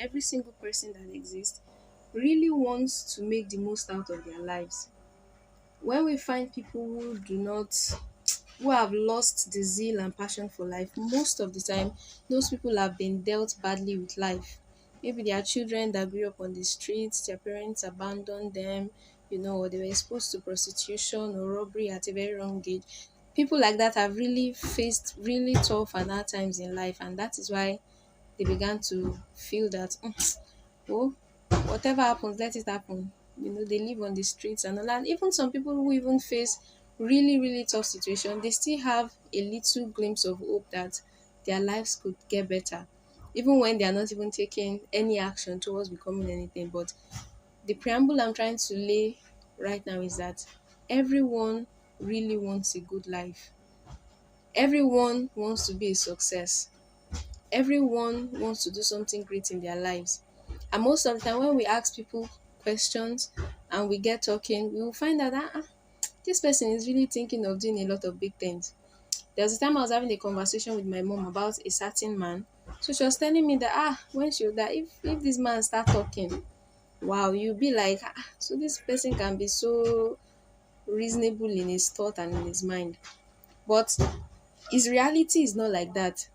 every single person that exists really wants to make the most out of their lives. When we find people who have lost the zeal and passion for life, most of the time, those people have been dealt badly with life. Maybe they are children that grew up on the streets, their parents abandoned them, or they were exposed to prostitution or robbery at a very young age. People like that have really faced really tough and hard times in life, and that is why they began to feel that, oh, whatever happens, let it happen. They live on the streets and all that. Even some people who even face really, really tough situation, they still have a little glimpse of hope that their lives could get better. Even when they are not even taking any action towards becoming anything. But the preamble I'm trying to lay right now is that everyone really wants a good life. Everyone wants to be a success. Everyone wants to do something great in their lives. And most of the time, when we ask people questions and we get talking, we will find out that this person is really thinking of doing a lot of big things. There was a time I was having a conversation with my mom about a certain man. So she was telling me that when she that if this man start talking, wow, you'll be like, so this person can be so reasonable in his thought and in his mind. But his reality is not like that.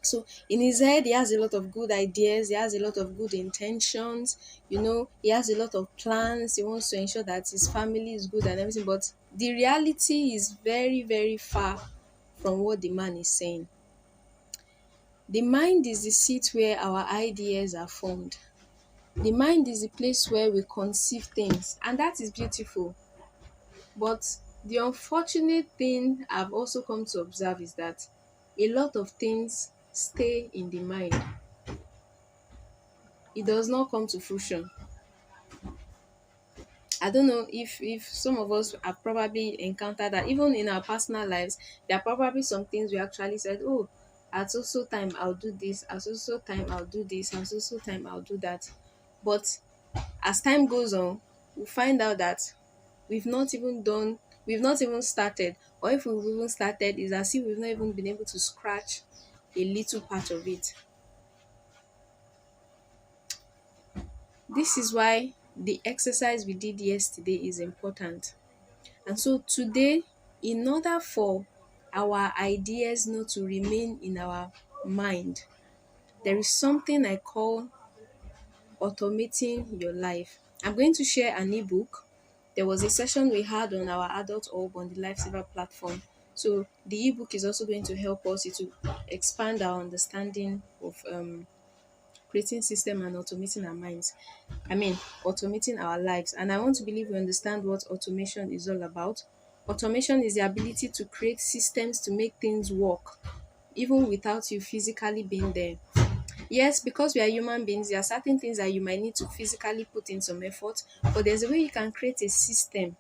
So in his head, he has a lot of good ideas, he has a lot of good intentions, he has a lot of plans, he wants to ensure that his family is good and everything. But the reality is very, very far from what the man is saying. The mind is the seat where our ideas are formed. The mind is the place where we conceive things, and that is beautiful. But the unfortunate thing I've also come to observe is that a lot of things stay in the mind. It does not come to fruition. I don't know if some of us have probably encountered that even in our personal lives, there are probably some things we actually said, oh, at so time I'll do this, at so time I'll do this, at so time I'll do that. But as time goes on, we find out that we've not even started, or if we've even started, it's as if we've not even been able to scratch a little part of it. This is why the exercise we did yesterday is important. And so today, in order for our ideas not to remain in our mind, there is something I call automating your life. I'm going to share an ebook. There was a session we had on our adult orb on the Lifesaver platform. So the ebook is also going to help us to expand our understanding of creating system and automating our minds. I mean, automating our lives. And I want to believe we understand what automation is all about. Automation is the ability to create systems to make things work, even without you physically being there. Yes, because we are human beings, there are certain things that you might need to physically put in some effort, but there's a way you can create a system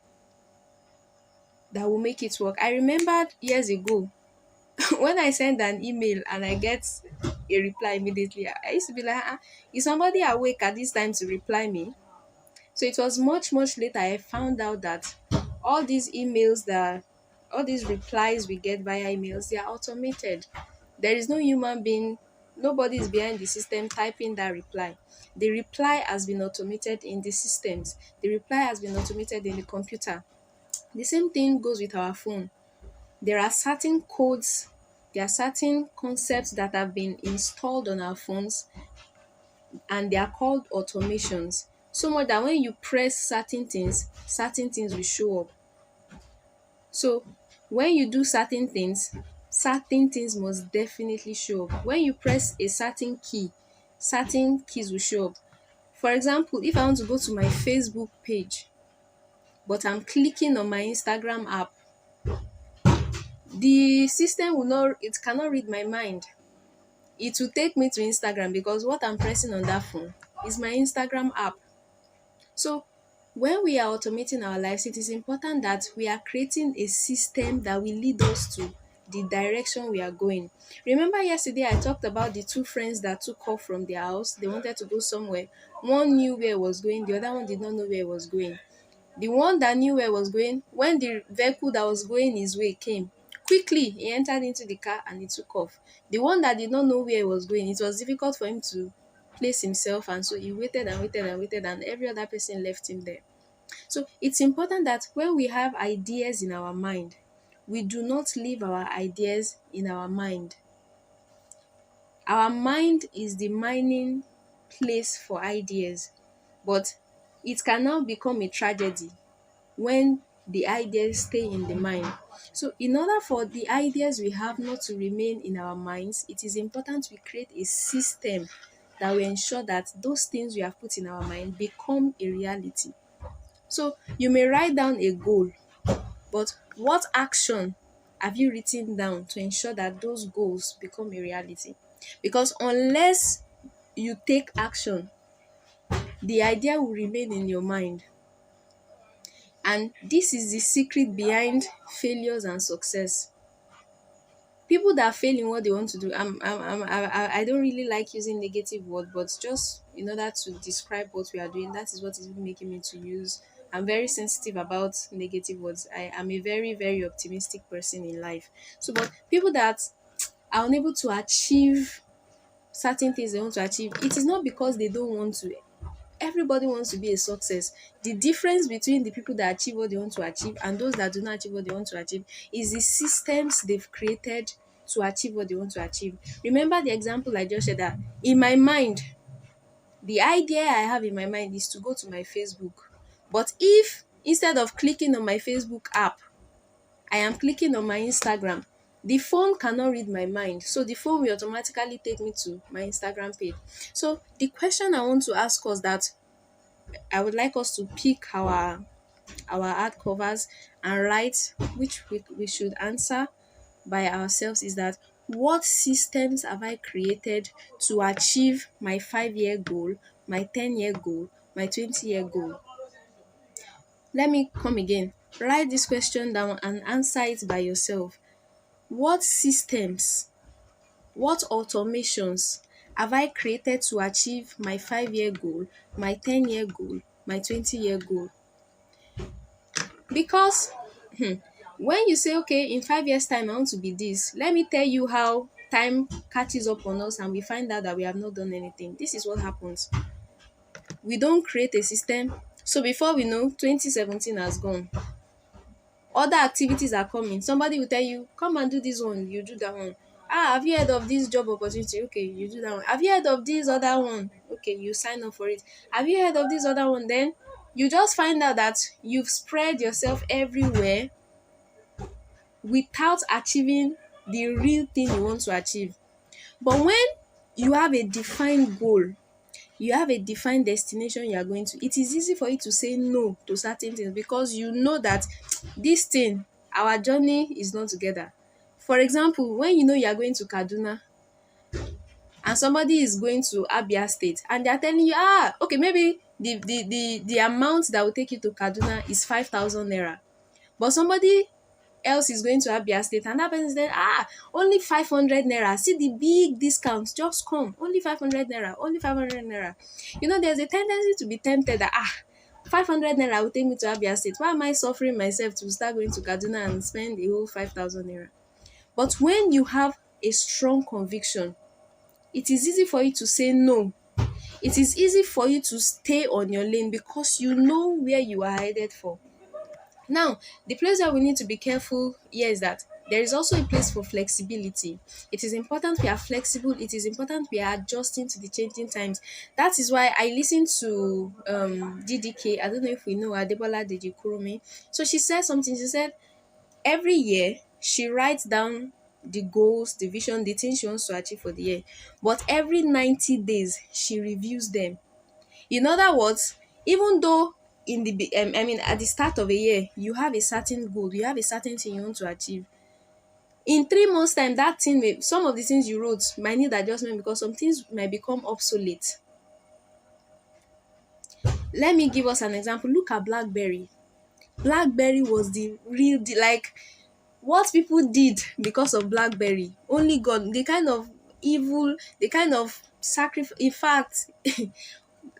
that will make it work. I remembered years ago when I send an email and I get a reply immediately, I used to be like, is somebody awake at this time to reply me? So it was much, much later I found out that all these emails that all these replies we get via emails, they are automated. There is no human being, nobody is behind the system typing that reply. The reply has been automated in the systems. The reply has been automated in the computer. The same thing goes with our phone. There are certain codes, there are certain concepts that have been installed on our phones and they are called automations. So much that when you press certain things will show up. So when you do certain things must definitely show up. When you press a certain key, certain keys will show up. For example, if I want to go to my Facebook page, but I'm clicking on my Instagram app, the system will not, it cannot read my mind. It will take me to Instagram because what I'm pressing on that phone is my Instagram app. So when we are automating our lives, it is important that we are creating a system that will lead us to the direction we are going. Remember yesterday I talked about the two friends that took off from their house. They wanted to go somewhere. One knew where it was going, the other one did not know where it was going. The one that knew where it was going, when the vehicle that was going his way came, quickly he entered into the car and he took off. The one that did not know where he was going, it was difficult for him to place himself, and so he waited and waited and waited, and every other person left him there. So it's important that when we have ideas in our mind, we do not leave our ideas in our mind. Our mind is the mining place for ideas, but it can now become a tragedy when the ideas stay in the mind. So, in order for the ideas we have not to remain in our minds, it is important we create a system that will ensure that those things we have put in our mind become a reality. So, you may write down a goal, but what action have you written down to ensure that those goals become a reality? Because unless you take action, the idea will remain in your mind. And this is the secret behind failures and success. People that fail in what they want to do, I don't really like using negative word, but just in order to describe what we are doing, that is what is making me to use. I'm very sensitive about negative words. I am a very, very optimistic person in life. So, but people that are unable to achieve certain things they want to achieve, it is not because they don't want to. Everybody wants to be a success. The difference between the people that achieve what they want to achieve and those that do not achieve what they want to achieve is the systems they've created to achieve what they want to achieve. Remember the example I just said, that in my mind, the idea I have in my mind is to go to my Facebook. But if instead of clicking on my Facebook app, I am clicking on my Instagram, the phone cannot read my mind. So the phone will automatically take me to my Instagram page. So the question I want to ask us, that I would like us to pick our art covers and write, which we should answer by ourselves, is that what systems have I created to achieve my 5-year goal, my 10-year goal, my 20-year goal? Let me come again. Write this question down and answer it by yourself. What systems, what automations have I created to achieve my 5-year goal, my 10-year goal, my 20-year goal? Because when you say, okay, in 5 years' time, I want to be this, let me tell you how time catches up on us and we find out that we have not done anything. This is what happens. We don't create a system. So before we know, 2017 has gone. Other activities are coming. Somebody will tell you, come and do this one, you do that one. Ah, have you heard of this job opportunity? Okay, you do that one. Have you heard of this other one? Okay, you sign up for it. Have you heard of this other one? Then you just find out that you've spread yourself everywhere without achieving the real thing you want to achieve. But when you have a defined goal, you have a defined destination you are going to, it is easy for you to say no to certain things because you know that this thing, our journey is not together. For example, when you know you are going to Kaduna and somebody is going to Abia State and they are telling you, okay, maybe the amount that will take you to Kaduna is 5,000 naira. But somebody else is going to Abia State and that person said, only 500 naira. See the big discount, just come. Only 500 naira, only 500 naira. You know, there's a tendency to be tempted that, 500 naira will take me to Abia State. Why am I suffering myself to start going to Kaduna and spend the whole 5,000 naira? But when you have a strong conviction, it is easy for you to say no. It is easy for you to stay on your lane because you know where you are headed for. Now, the place that we need to be careful here is that there is also a place for flexibility. It is important we are flexible. It is important we are adjusting to the changing times. That is why I listened to DDK. I don't know if we know Adebola Deji Kurumi. So she said something. She said every year she writes down the goals, the vision, the things she wants to achieve for the year. But every 90 days she reviews them. In other words, even though at the start of a year, you have a certain goal, you have a certain thing you want to achieve. In 3 months' time, that thing some of the things you wrote might need adjustment because some things might become obsolete. Let me give us an example. Look at BlackBerry. BlackBerry was the real deal. Like what people did because of BlackBerry, only God, the kind of evil, the kind of sacrifice. In fact,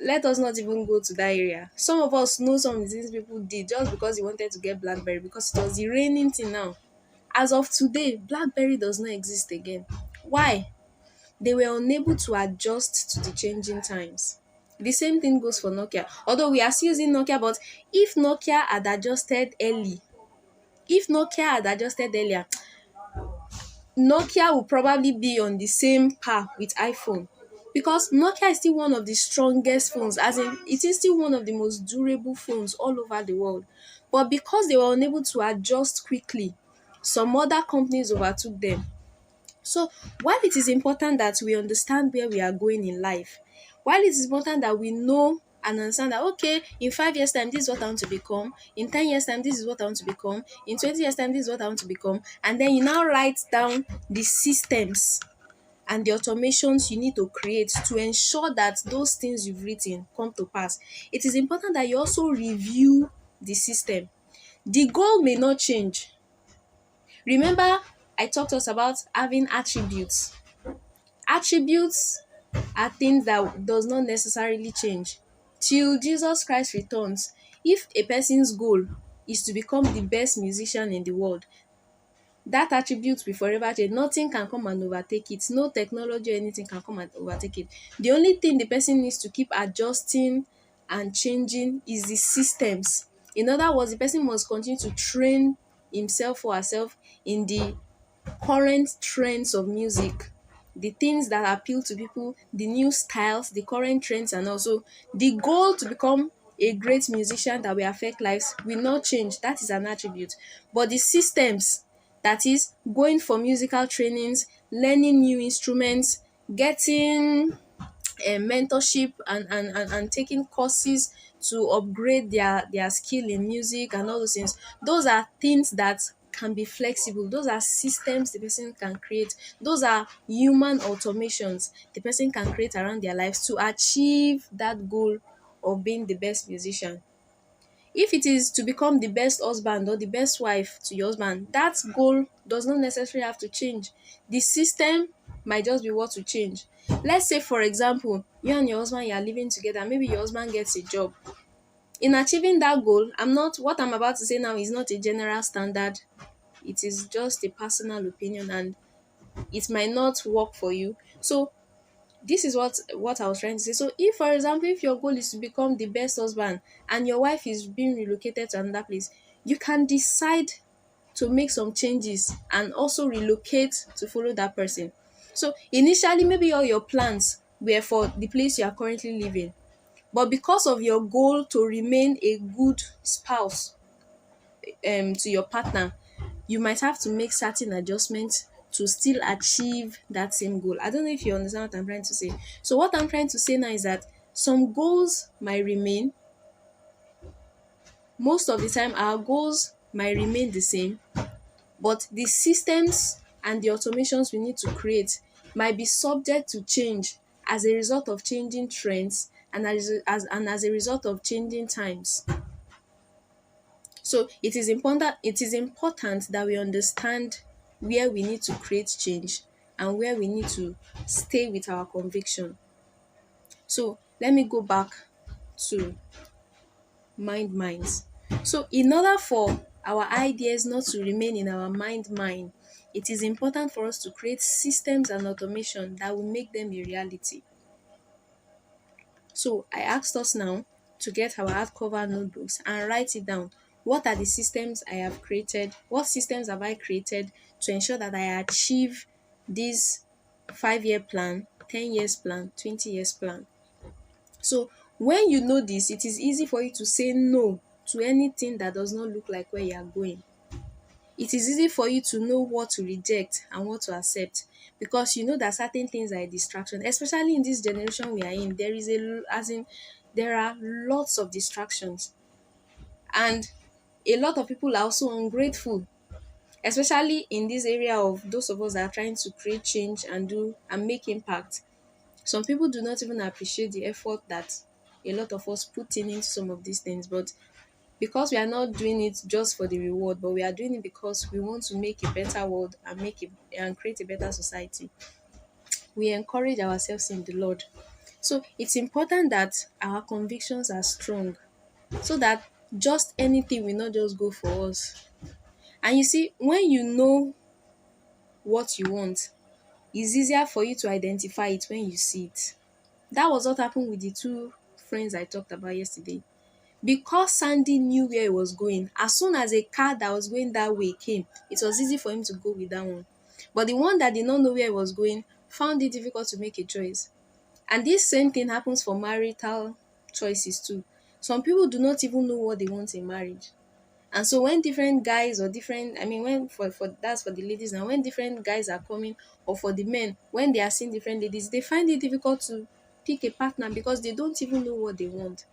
let us not even go to that area. Some of us know some of the things people did just because they wanted to get BlackBerry because it was the reigning thing now. As of today, BlackBerry does not exist again. Why? they were unable to adjust to the changing times. The same thing goes for Nokia. Although we are still using Nokia, but if Nokia had adjusted early, if Nokia had adjusted earlier, Nokia will probably be on the same par with iPhone, because Nokia is still one of the strongest phones, as in it is still one of the most durable phones all over the world. But because they were unable to adjust quickly, some other companies overtook them. So while it is important that we understand where we are going in life, while it is important that we know and understand that, okay, in 5 years' time, this is what I want to become, in 10 years' time, this is what I want to become, in 20 years' time, this is what I want to become, and then you now write down the systems and the automations you need to create to ensure that those things you've written come to pass. It is important that you also review the system. The goal may not change. Remember, I talked to us about having attributes. Attributes are things that does not necessarily change till Jesus Christ returns. If a person's goal is to become the best musician in the world, that attribute will forever change. Nothing can come and overtake it. No technology or anything can come and overtake it. The only thing the person needs to keep adjusting and changing is the systems. In other words, the person must continue to train himself or herself in the current trends of music, the things that appeal to people, the new styles, the current trends, and also the goal to become a great musician that will affect lives will not change. That is an attribute. But the systems, that is going for musical trainings, learning new instruments, getting mentorship, and taking courses to upgrade their skill in music and all those things, those are things that can be flexible. Those are systems the person can create. Those are human automations the person can create around their lives to achieve that goal of being the best musician. If it is to become the best husband or the best wife to your husband, that goal does not necessarily have to change. The system might just be what will change. Let's say, for example, you and your husband, you are living together. Maybe your husband gets a job. In achieving that goal, what I'm about to say now is not a general standard. It is just a personal opinion, and it might not work for you. So this is what I was trying to say. So if, for example, if your goal is to become the best husband and your wife is being relocated to another place, you can decide to make some changes and also relocate to follow that person. So initially, maybe all your plans were for the place you are currently living, but because of your goal to remain a good spouse to your partner, you might have to make certain adjustments to still achieve that same goal. I don't know if you understand what I'm trying to say. So what I'm trying to say now is that some goals might remain. Most of the time our goals might remain the same, but the systems and the automations we need to create might be subject to change as a result of changing trends, and as a result of changing times. So it is important that we understand where we need to create change and where we need to stay with our conviction. So let me go back to minds. So in order for our ideas not to remain in our mind, it is important for us to create systems and automation that will make them a reality. So I asked us now to get our hardcover notebooks and write it down. What are the systems I have created? What systems have I created to ensure that I achieve this 5 year plan, 10 years plan, 20 years plan? So when you know this, it is easy for you to say no to anything that does not look like where you are going. It is easy for you to know what to reject and what to accept, because you know that certain things are a distraction, especially in this generation we are in. There are lots of distractions, and a lot of people are also ungrateful, especially in this area of those of us that are trying to create change and do and make impact. Some people do not even appreciate the effort that a lot of us put in into some of these things, but because we are not doing it just for the reward, but we are doing it because we want to make a better world and create a better society. We encourage ourselves in the Lord. So it's important that our convictions are strong, so that just anything will not just go for us. And you see, when you know what you want, it's easier for you to identify it when you see it. That was what happened with the two friends I talked about yesterday. Because Sandy knew where he was going, as soon as a car that was going that way came, it was easy for him to go with that one. But the one that did not know where he was going found it difficult to make a choice. And this same thing happens for marital choices too. Some people do not even know what they want in marriage. And so when different guys or different, I mean, when for that's for the ladies now, when different guys are coming, or for the men, when they are seeing different ladies, they find it difficult to pick a partner because they don't even know what they want.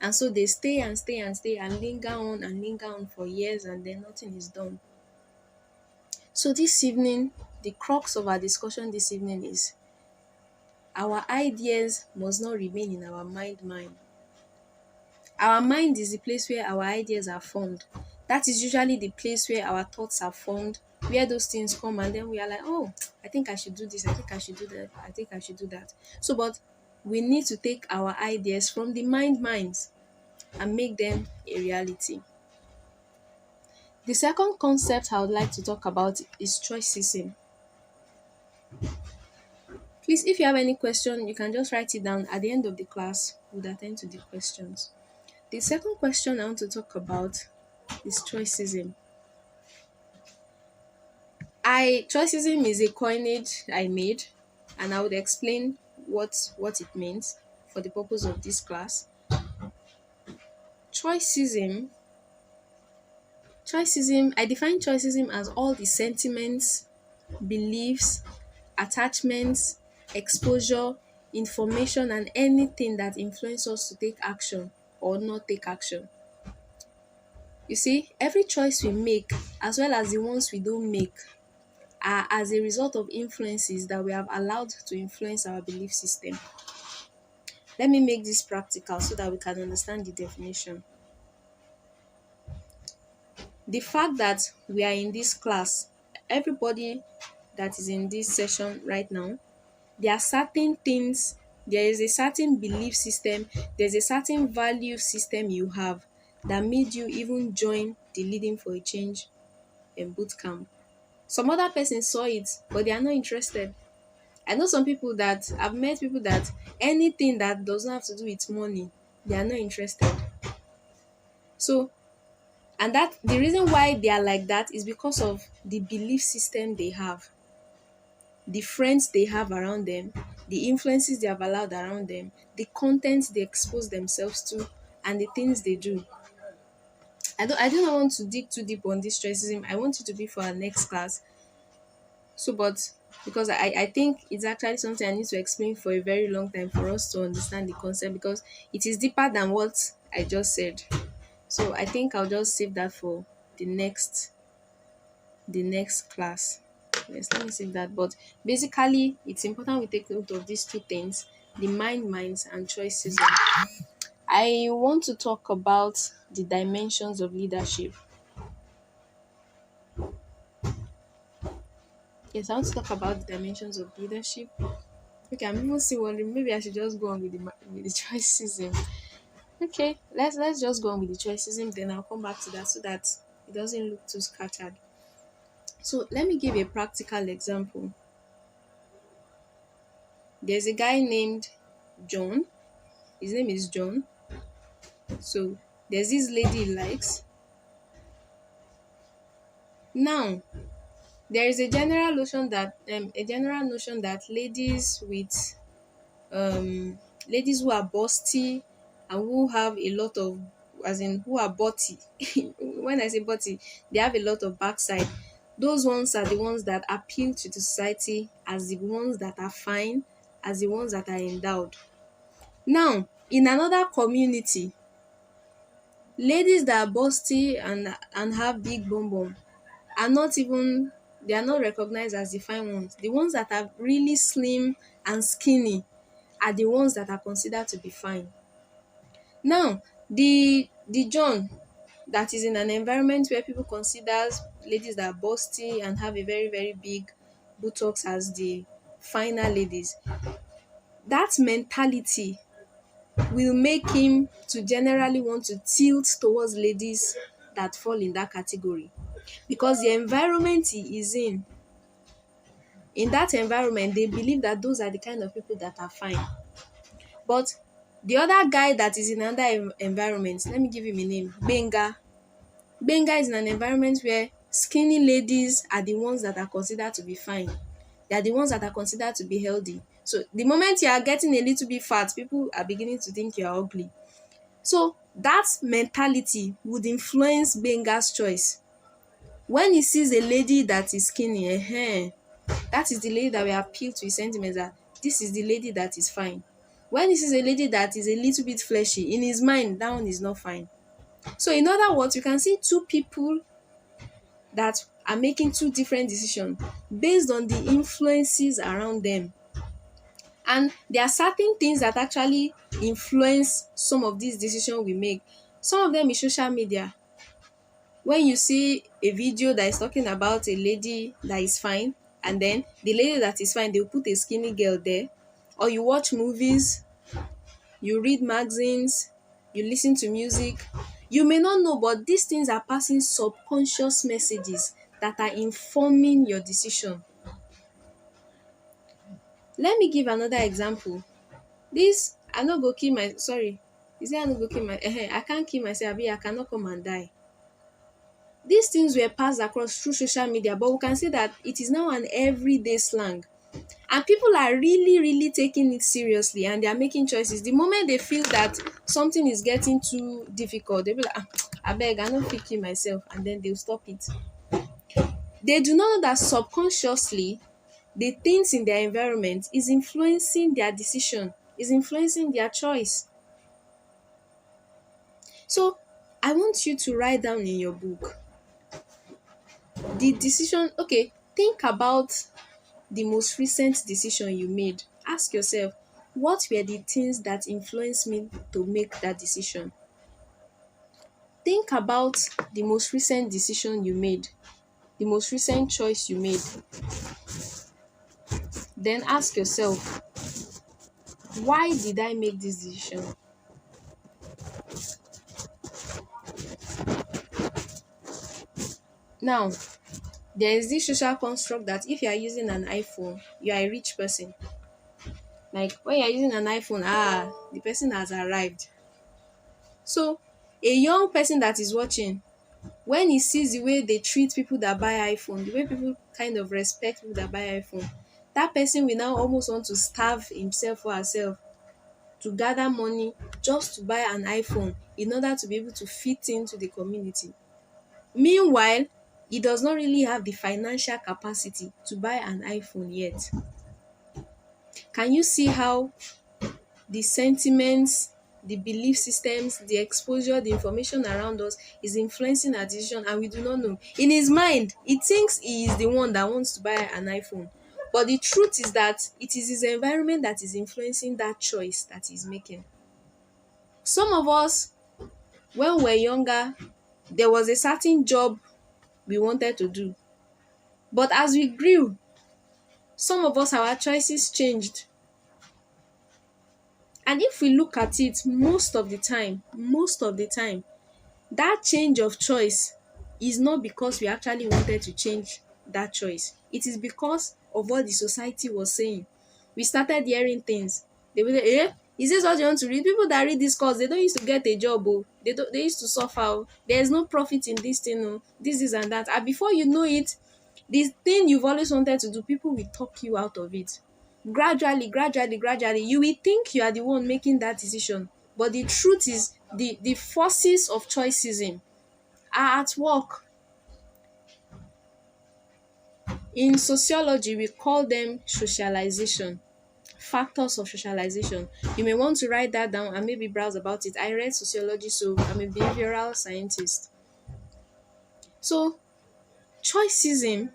And so they stay and stay and stay and linger on for years, and then nothing is done. So this evening, the crux of our discussion this evening is our ideas must not remain in our mind. Our mind is the place where our ideas are formed. That is usually the place where our thoughts are formed, where those things come, and then we are like, oh, I think I should do this, I think I should do that, I think I should do that. So, but we need to take our ideas from the minds and make them a reality. The second concept I would like to talk about is choicism. Please, if you have any question, you can just write it down. At the end of the class, we'll attend to the questions. The second question I want to talk about is choicism. Choicism is a coinage I made, and I would explain what it means for the purpose of this class. Choicism, I define choicism as all the sentiments, beliefs, attachments, exposure, information, and anything that influence us to take action or not take action. You see, every choice we make, as well as the ones we don't make, are as a result of influences that we have allowed to influence our belief system. Let me make this practical so that we can understand the definition. The fact that we are in this class, everybody that is in this session right now, there are certain things, there is a certain belief system, there's a certain value system you have that made you even join the Leading for a Change boot camp. Some other person saw it, but they are not interested. I know some people that I've met people that anything that doesn't have to do with money, they are not interested. So, and that the reason why they are like that is because of the belief system they have, the friends they have around them, the influences they have allowed around them, the content they expose themselves to, and the things they do. I do not want to dig too deep on this racism. I want it to be for our next class. So, but because I think it's actually something I need to explain for a very long time for us to understand the concept, because it is deeper than what I just said. So I think I'll just save that for the next class. Yes, let me save that. But basically, it's important we take note of these two things: the minds, and choices. I want to talk about the dimensions of leadership. Yes, I want to talk about the dimensions of leadership. Okay, I'm even still wondering. Maybe I should just go on with the choicism. Okay, let's just go on with the choicism. Then I'll come back to that so that it doesn't look too scattered. So let me give a practical example. There's a guy named John. His name is John. So there's this lady he likes. Now there is a general notion that ladies who are busty and who have a lot of, as in who are butty. When I say butty, they have a lot of backside. Those ones are the ones that appeal to the society as the ones that are fine, as the ones that are endowed. Now, in another community, ladies that are busty and have big bum bum are not even, they are not recognized as the fine ones. The ones that are really slim and skinny are the ones that are considered to be fine. Now, the John that is in an environment where people consider ladies that are busty and have a very, very big buttocks as the finer ladies, that mentality will make him to generally want to tilt towards ladies that fall in that category, because the environment he is in in that environment, they believe that those are the kind of people that are fine. But the other guy that is in another environment, let me give him a name, Benga. Benga is in an environment where skinny ladies are the ones that are considered to be fine. They are the ones that are considered to be healthy. So the moment you are getting a little bit fat, people are beginning to think you are ugly. So that mentality would influence Benga's choice. When he sees a lady that is skinny, that is the lady that will appeal to his sentiments, that this is the lady that is fine. When he sees a lady that is a little bit fleshy, in his mind, that one is not fine. So in other words, you can see two people that are making two different decisions based on the influences around them. And there are certain things that actually influence some of these decisions we make. Some of them is social media. When you see a video that is talking about a lady that is fine, and then the lady that is fine, they'll put a skinny girl there, or you watch movies, you read magazines, you listen to music, you may not know, but these things are passing subconscious messages that are informing your decision. Let me give another example. This I no go kill my sorry, is it I no go kill my I can't kill myself, abi I cannot come and die. These things were passed across through social media, but we can see that it is now an everyday slang. And people are really, really taking it seriously, and they are making choices. The moment they feel that something is getting too difficult, they'll be like, I beg, I don't fit kill myself, and then they'll stop it. They do not know that subconsciously, the things in their environment is influencing their decision, is influencing their choice. So I want you to write down in your book the decision. Okay, think about the most recent decision you made. Ask yourself, what were the things that influenced me to make that decision? Think about the most recent decision you made, the most recent choice you made. Then ask yourself, why did I make this decision? Now, there is this social construct that if you are using an iPhone, you are a rich person. Like when you are using an iPhone, the person has arrived. So, a young person that is watching, when he sees the way they treat people that buy iPhone, the way people kind of respect people that buy iPhone, that person will now almost want to starve himself or herself to gather money just to buy an iPhone in order to be able to fit into the community. Meanwhile, he does not really have the financial capacity to buy an iPhone yet. Can you see how the sentiments, the belief systems, the exposure, the information around us is influencing our decision, and we do not know? In his mind, he thinks he is the one that wants to buy an iPhone. But the truth is that it is his environment that is influencing that choice that he's making. Some of us, when we're younger, there was a certain job we wanted to do. But as we grew, some of us, our choices changed. And if we look at it, most of the time, that change of choice is not because we actually wanted to change that choice. It is because of what the society was saying. We started hearing things. They were like, is this what you want to read? People that read this course, they don't used to get a job. Oh. They used to suffer. Oh. There's no profit in this thing. Oh. This and that. And before you know it, this thing you've always wanted to do, people will talk you out of it. Gradually, you will think you are the one making that decision. But the truth is, the forces of choicism are at work. In sociology, we call them socialization, factors of socialization. You may want to write that down and maybe browse about it. I read sociology, so I'm a behavioral scientist. So, choicism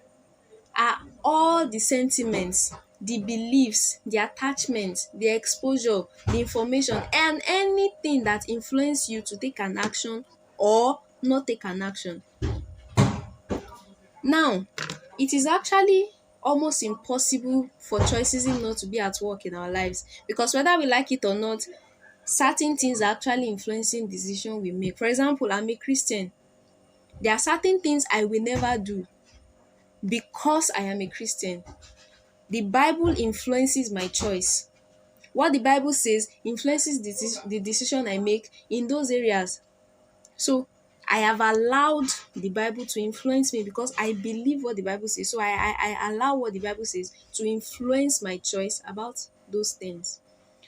are all the sentiments, the beliefs, the attachments, the exposure, the information, and anything that influence you to take an action or not take an action. Now, it is actually almost impossible for choicism not to be at work in our lives, because whether we like it or not, certain things are actually influencing the decision we make. For example, I'm a Christian. There are certain things I will never do because I am a Christian. The Bible influences my choice. What the Bible says influences the decision I make in those areas. So I have allowed the Bible to influence me because I believe what the Bible says. So I allow what the Bible says to influence my choice about those things.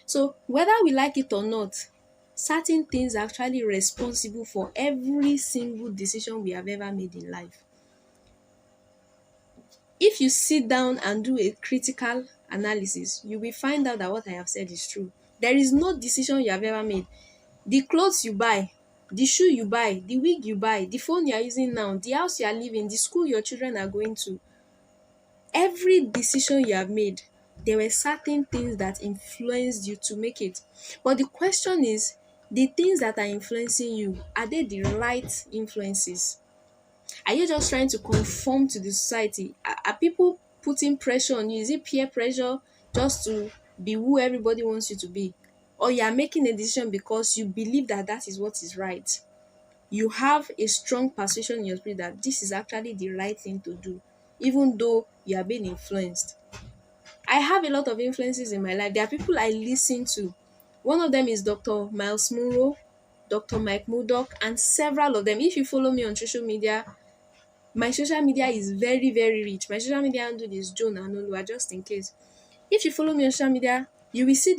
So whether we like it or not, certain things are actually responsible for every single decision we have ever made in life. If you sit down and do a critical analysis, you will find out that what I have said is true. There is no decision you have ever made. The clothes you buy, the shoe you buy, the wig you buy, the phone you are using now, the house you are living, the school your children are going to, every decision you have made, there were certain things that influenced you to make it. But the question is, the things that are influencing you, are they the right influences? Are you just trying to conform to the society? Are people putting pressure on you? Is it peer pressure just to be who everybody wants you to be? Or you are making a decision because you believe that that is what is right? You have a strong persuasion in your spirit that this is actually the right thing to do, even though you are being influenced. I have a lot of influences in my life. There are people I listen to. One of them is Dr. Miles Munro, Dr. Mike Murdoch, and several of them. If you follow me on social media, my social media is very, very rich. My social media handle is Joan Anolua, just in case. If you follow me on social media, you will see